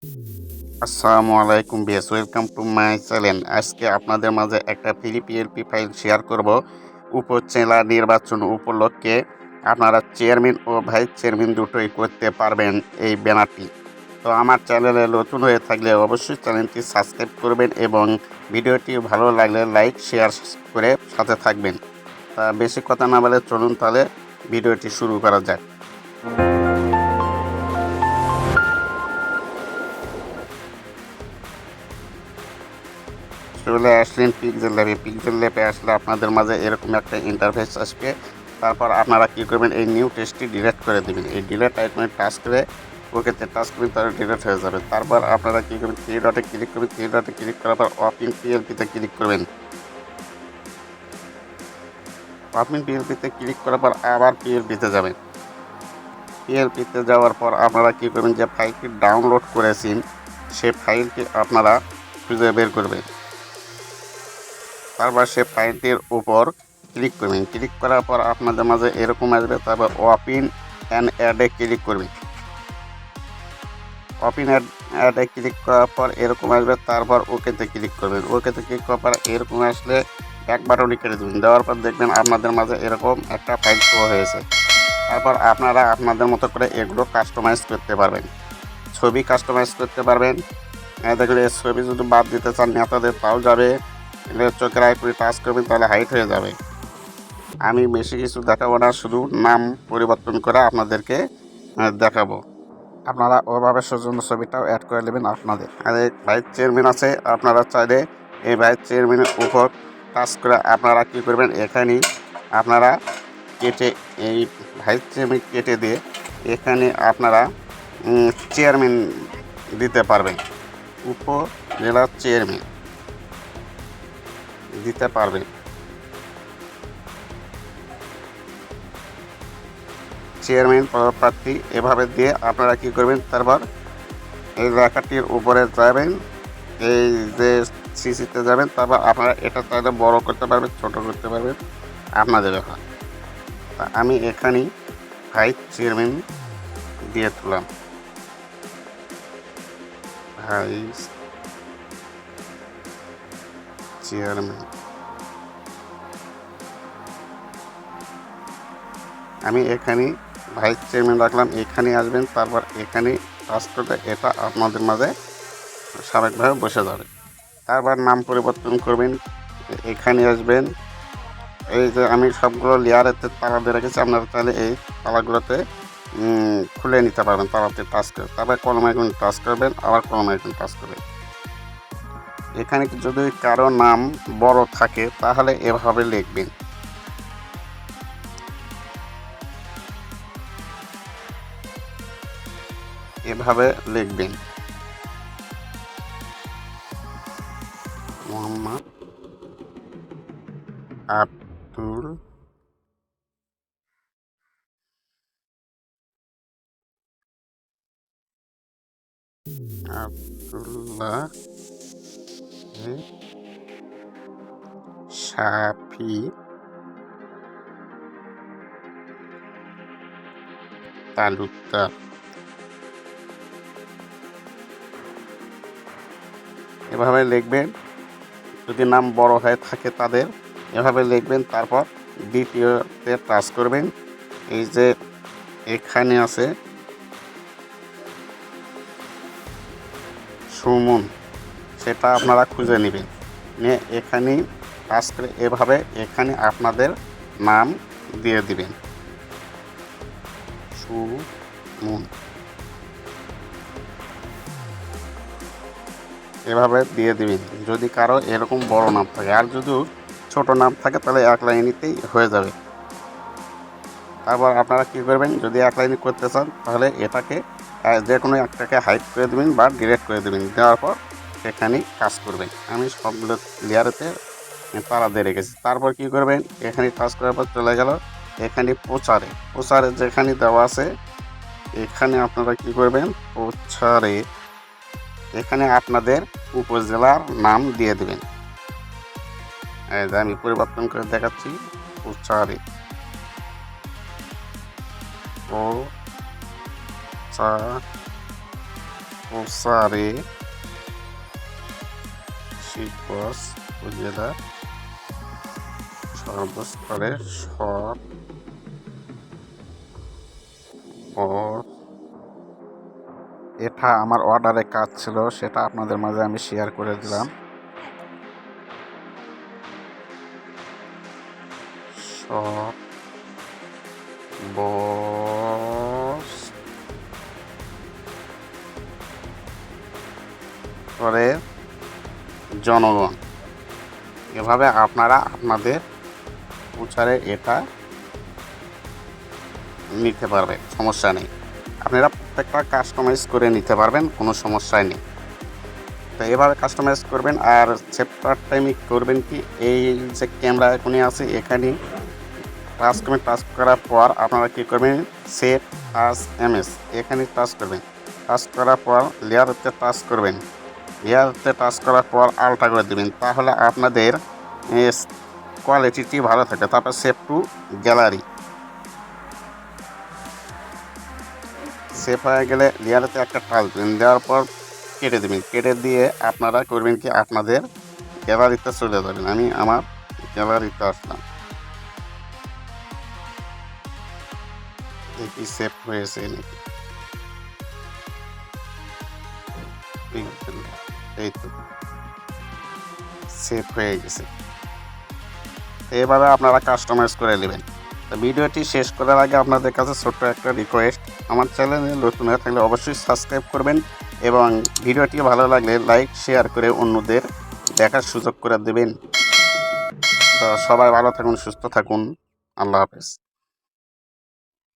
আসসালামু আলাইকুম viewers, welcome to my channel. আজকে আপনাদের মাঝে একটা ফ্রি পিএলপি ফাইল শেয়ার করব। উপজেলা নির্বাচন উপলক্ষে আপনারা চেয়ারম্যান ও ভাইস চেয়ারম্যান দুটোই করতে পারবেন এই ব্যানারটি। তো আমার চ্যানেলে নতুন হয়ে থাকলে অবশ্যই চ্যানেলটি সাবস্ক্রাইব করবেন এবং ভিডিওটি ভালো লাগলে লাইক শেয়ার করে সাথে থাকবেন। তা বেশি কথা না বলে চলুন তাহলে ভিডিওটি শুরু করা যাক। চলে আসলেন পিক্সেল ল্যাবে। পিক্সেল ল্যাবে আসলে আপনাদের মাঝে এরকম একটা ইন্টারফেস আসবে। তারপর আপনারা কী করবেন, এই নিউ টেক্সটটি ডিলিট করে দেবেন। এই ডিলিট আইকনে টাচ করে ওকেতে টাচ করবেন, তাহলে ডিলিট হয়ে যাবে। তারপর আপনারা কী করবেন, থ্রি ডটে ক্লিক করবেন। থ্রি ডটে ক্লিক করার পর ওপেন পিএলপিতে ক্লিক করবেন। ওপেন পিএলপিতে ক্লিক করার পর আবার পিএলপিতে যাবেন। পিএলপিতে যাওয়ার পর আপনারা কী করবেন, যে ফাইলটি ডাউনলোড করেছেন সে ফাইলটি আপনারা খুঁজে বের করবেন। তারপর সে ফাইলটির উপর ক্লিক করবেন। ক্লিক করার পর আপনাদের মাঝে এরকম আসবে। তারপর ওপেন অ্যান্ড অ্যাডে ক্লিক করবেন। ওপেন অ্যাডে ক্লিক করার পর এরকম আসবে। তারপর ওকেতে ক্লিক করবেন। ওকেতে ক্লিক করার পর এরকম আসলে ব্যাক বাটনে কেটে দেবেন। দেওয়ার পর দেখবেন আপনাদের মাঝে এরকম একটা ফাইল শো হয়েছে। তারপর আপনারা আপনাদের মতো করে এগুলো কাস্টমাইজ করতে পারবেন। ছবি কাস্টমাইজ করতে পারবেন। দেখলে ছবি যদি বাদ দিতে চান নেতাদের তাও যাবে। চোখের আইকনে টাচ করবেন, তাহলে হাইট হয়ে যাবে। আমি বেশি কিছু দেখাবো না, শুধু নাম পরিবর্তন করে আপনাদেরকে দেখাবো। আপনারা ওভাবে সৌজন্য ছবিটাও অ্যাড করে নেবেন আপনাদের। আর এই ভাইস চেয়ারম্যান আছে, আপনারা চাইলে এই ভাইস চেয়ারম্যানের উপর টাচ করে আপনারা কী করবেন, এখানে আপনারা কেটে এই ভাইস চেয়ারম্যান কেটে দিয়ে এখানে আপনারা চেয়ারম্যান দিতে পারবেন। উপজেলার চেয়ারম্যান দিতে পারবেন। চেয়ারম্যান পদপ্রার্থী এভাবে দিয়ে আপনারা কী করবেন, তারপর এই লেখাটির উপরে যাবেন, এই যে সিসিতে যাবেন। তারপর আপনারা এটা চাইলে বড় করতে পারবেন, ছোট করতে পারবেন, আপনাদের ব্যাপার। তা আমি এখানেই ভাইস চেয়ারম্যান দিয়ে তুললাম। ভাইস চেয়ারম্যান আমি এখানে ভাইস চেয়ারম্যান রাখলাম। এখানে আসবেন, তারপর এখানে টাচ করলে এটা আপনাদের মাঝে স্বাভাবিকভাবে বসে যাবে। তারপর নাম পরিবর্তন করবেন, এখানে আসবেন। এই যে আমি সবগুলো লেয়ারেতে তালা দিয়ে রেখেছি, আপনারা চাইলে এই তালাগুলোতে খুলে নিতে পারবেন তালাতে টাচ করে। তারপরে কলম আইকন টাচ করবেন, আবার কলম আইকন টাচ করবেন। এখানে যদি কারো নাম বড় থাকে তাহলে এভাবে লিখবেন। এভাবে লিখবেন, মোহাম্মদ আব্দুল আব্দুল্লাহ শাফি তালুকদার, এভাবে লিখবেন। যদি নাম বড় হয়ে থাকে তাদের এভাবে লিখবেন। তারপর দ্বিতীয়তে টাচ করবেন। এই যে এখানে আছে সুমন, সেটা আপনারা খুঁজে নেবেন, নিয়ে এখানে টাচ করে এভাবে এখানে আপনাদের নাম দিয়ে দিবেন, সুমন, এভাবে দিয়ে দিবেন। যদি কারো এরকম বড় নাম থাকে, আর যদি ছোট নাম থাকে তাহলে এক লাইনেতেই হয়ে যাবে। তারপর আপনারা কী করবেন, যদি এক লাইনে করতে চান তাহলে এটাকে যে কোনো একটাকে হাইড করে দেবেন বা ডিলিট করে দেবেন। দেওয়ার পর সেখানেই কাজ করবেন। আমি সবগুলো লেয়ারেতে তারা দিয়ে রেখেছি। তারপর কী করবেন, এখানে টাচ করার পর চলে গেল এখানে প্রচারে। প্রচারে যেখানে দেওয়া আছে এখানে আপনারা কী করবেন, প্রচারে এখানে আপনাদের উপজেলার নাম দিয়ে দেবেন। এই যে আমি পরিবর্তন করে দেখাচ্ছি, প্রচারে প্রসারে শিল্পস উপজেলা সর্বস্তরে সব এটা আমার অর্ডারে কাজ ছিল, সেটা আপনাদের মাঝে আমি শেয়ার করে দিলাম। সব করে জনগণ, এভাবে আপনারা আপনাদের প্রচারে এটা নিতে পারবেন, সমস্যা নেই। আপনারা প্রত্যেকটা কাস্টমাইজ করে নিতে পারবেন, কোনো সমস্যাই নেই। তো এভাবে কাস্টমাইজ করবেন। আর সেপ্টার টাইমে করবেন কি, এই যে ক্যামেরা এখনই আছে, এখানে টাচ করবেন। টাচ করার পর আপনারা কী করবেন, সেভ আস এমএস এখানে টাচ করবেন। টাচ করার পর লেয়ারতে টাচ করবেন। লেয়ারতে টাচ করার পর আলটা করে দেবেন, তাহলে আপনাদের কোয়ালিটিটি ভালো থাকে। তারপর সেভ টু গ্যালারি, সেভ হয়ে গেলে লেয়ারেতে একটা টাচ দেবেন, দেওয়ার পর কেটে দেবেন। কেটে দিয়ে আপনারা করবেন কি, আপনাদের গ্যালারিতে চলে যাবেন। আমি আমার গ্যালারিতে আসলাম, দেখি সেভ হয়েছে নাকি। এই তো সেভ হয়ে গেছে। এইভাবে আপনারা কাস্টমাইজ করে নেবেন। তো ভিডিওটি শেষ করার আগে আপনাদের কাছে ছোট্ট একটা রিকোয়েস্ট, আমার চ্যানেলে নতুন হয়ে থাকলে অবশ্যই সাবস্ক্রাইব করবেন এবং ভিডিওটি ভালো লাগলে লাইক শেয়ার করে অন্যদের দেখার সুযোগ করে দেবেন। তো সবাই ভালো থাকুন, সুস্থ থাকুন, আল্লাহ হাফেজ।